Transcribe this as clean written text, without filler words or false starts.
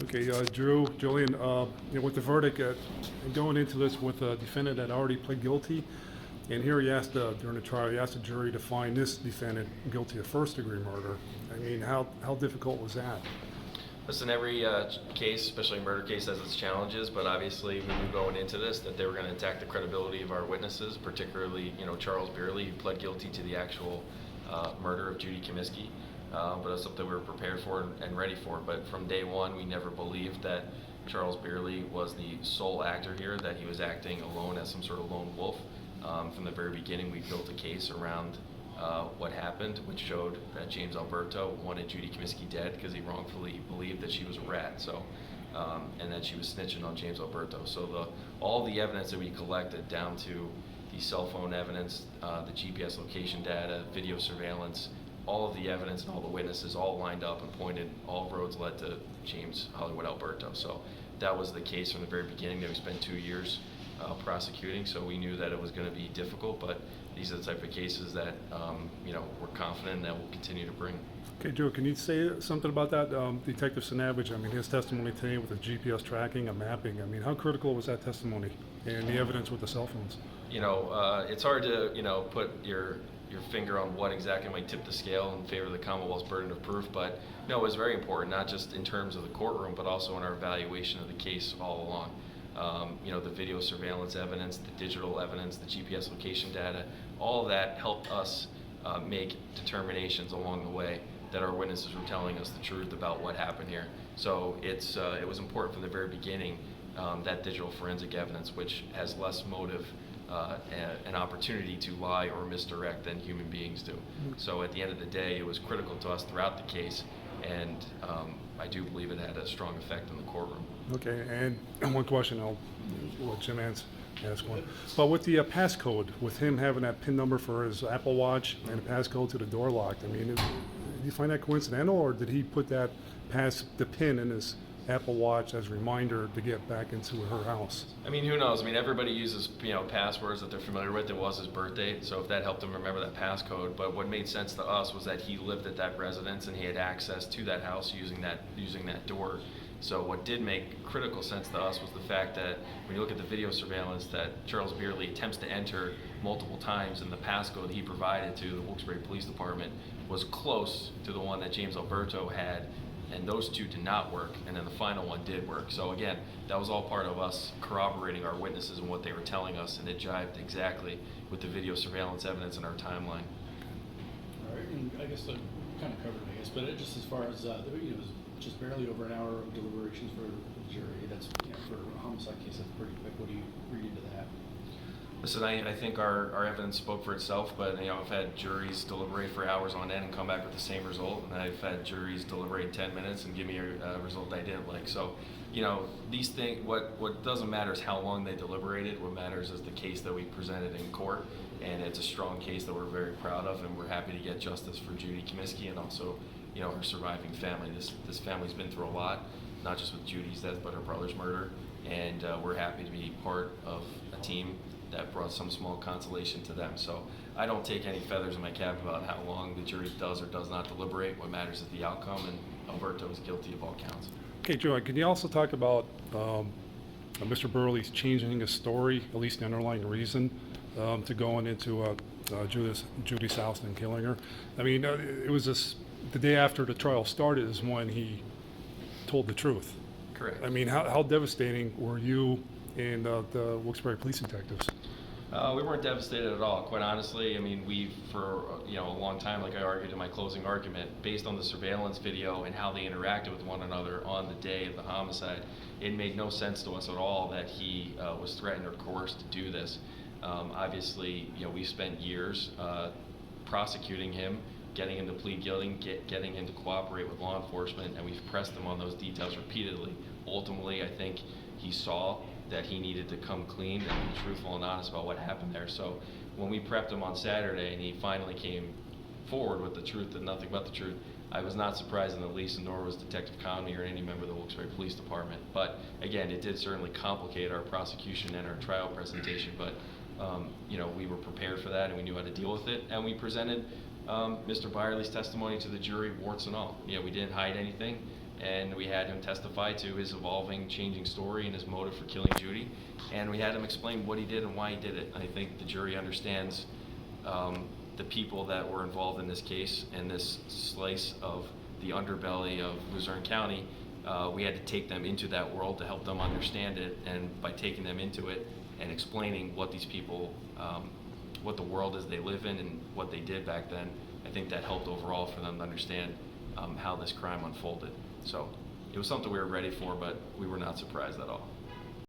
Okay, Drew, Julian, with the verdict, and going into this with a defendant that already pled guilty, and here he asked, during the trial, he asked the jury to find this defendant guilty of first-degree murder. I mean, how difficult was that? Listen, every case, especially a murder case, has its challenges, but obviously we knew going into this that they were going to attack the credibility of our witnesses, particularly, Charles Bierly, who pled guilty to the actual murder of Judith Comisky. But it's something we were prepared for and ready for. But from day one, we never believed that Charles Bierly was the sole actor here, that he was acting alone as some sort of lone wolf. From the very beginning, we built a case around what happened, which showed that James Alberto wanted Judith Comisky dead because he wrongfully believed that she was a rat. So, and that she was snitching on James Alberto. So all the evidence that we collected, down to the cell phone evidence, the GPS location data, video surveillance, all of the evidence and all the witnesses all lined up and pointed, all roads led to James Hollywood Alberto. So that was the case from the very beginning, that we spent 2 years prosecuting. So we knew that it was going to be difficult, but these are the type of cases that we're confident that we'll continue to bring. Okay, Drew, can you say something about that? Detective Sinavage, I mean, his testimony today with the GPS tracking and mapping, I mean, how critical was that testimony and the evidence with the cell phones? It's hard to, put your finger on what exactly might tip the scale in favor of the Commonwealth's burden of proof, but no, it was very important, not just in terms of the courtroom, but also in our evaluation of the case all along. The video surveillance evidence, the digital evidence, the GPS location data, all of that helped us make determinations along the way that our witnesses were telling us the truth about what happened here. So it was important from the very beginning, that digital forensic evidence, which has less motive, an opportunity to lie or misdirect than human beings do. So at the end of the day, it was critical to us throughout the case, and I do believe it had a strong effect in the courtroom. Okay, and one question, I'll let Jim ask one. But with the passcode, with him having that PIN number for his Apple Watch and a passcode to the door lock, I mean, do you find that coincidental, or did he put the PIN in his Apple Watch as a reminder to get back into her house? I mean, who knows? I mean, everybody uses passwords that they're familiar with. It was his birthday, so if that helped him remember that passcode. But what made sense to us was that he lived at that residence and he had access to that house using that door. So what did make critical sense to us was the fact that when you look at the video surveillance, that Charles Bierly attempts to enter multiple times, and the passcode he provided to the Wilkes-Barre Police Department was close to the one that James Alberto had, and those two did not work, and then the final one did work. So again, that was all part of us corroborating our witnesses and what they were telling us, and it jived exactly with the video surveillance evidence in our timeline. All right, and I guess that kind of covered it, but just as far as it was just barely over an hour of deliberations for the jury. That's for a homicide case, that's pretty quick. What do you read into that? Listen, I think our evidence spoke for itself, but I've had juries deliberate for hours on end and come back with the same result, and I've had juries deliberate 10 minutes and give me a result I didn't like. So, these things, what doesn't matter is how long they deliberated. What matters is the case that we presented in court, and it's a strong case that we're very proud of, and we're happy to get justice for Judith Comisky and also her surviving family. This family's been through a lot, not just with Judy's death, but her brother's murder, and we're happy to be part of a team that brought some small consolation to them. So I don't take any feathers in my cap about how long the jury does or does not deliberate. What matters is the outcome, and Alberto is guilty of all counts. Okay, Joe, can you also talk about Mr. Bierly's changing his story, at least the underlying reason, to going into Judy's house and killing her? I mean, it was the day after the trial started is when he told the truth. Correct. I mean, how devastating were you and the Wilkes-Barre police detectives? We weren't devastated at all, quite honestly. I mean, for a long time, like I argued in my closing argument, based on the surveillance video and how they interacted with one another on the day of the homicide, it made no sense to us at all that he was threatened or coerced to do this. Obviously, we spent years prosecuting him, getting him to plead guilty, getting him to cooperate with law enforcement, and we've pressed him on those details repeatedly. Ultimately, I think he saw that he needed to come clean and be truthful and honest about what happened there. So when we prepped him on Saturday and he finally came forward with the truth and nothing but the truth, I was not surprised in the least, and nor was Detective Comisky or any member of the Wilkes-Barre Police Department. But again, it did certainly complicate our prosecution and our trial presentation, but we were prepared for that and we knew how to deal with it, and we presented Mr. Bierly's testimony to the jury, warts and all. We didn't hide anything. and we had him testify to his evolving, changing story and his motive for killing Judy, and we had him explain what he did and why he did it. I think the jury understands the people that were involved in this case and this slice of the underbelly of Luzerne County. We had to take them into that world to help them understand it, and by taking them into it and explaining what these people, what the world is they live in and what they did back then, I think that helped overall for them to understand how this crime unfolded. So it was something we were ready for, but we were not surprised at all.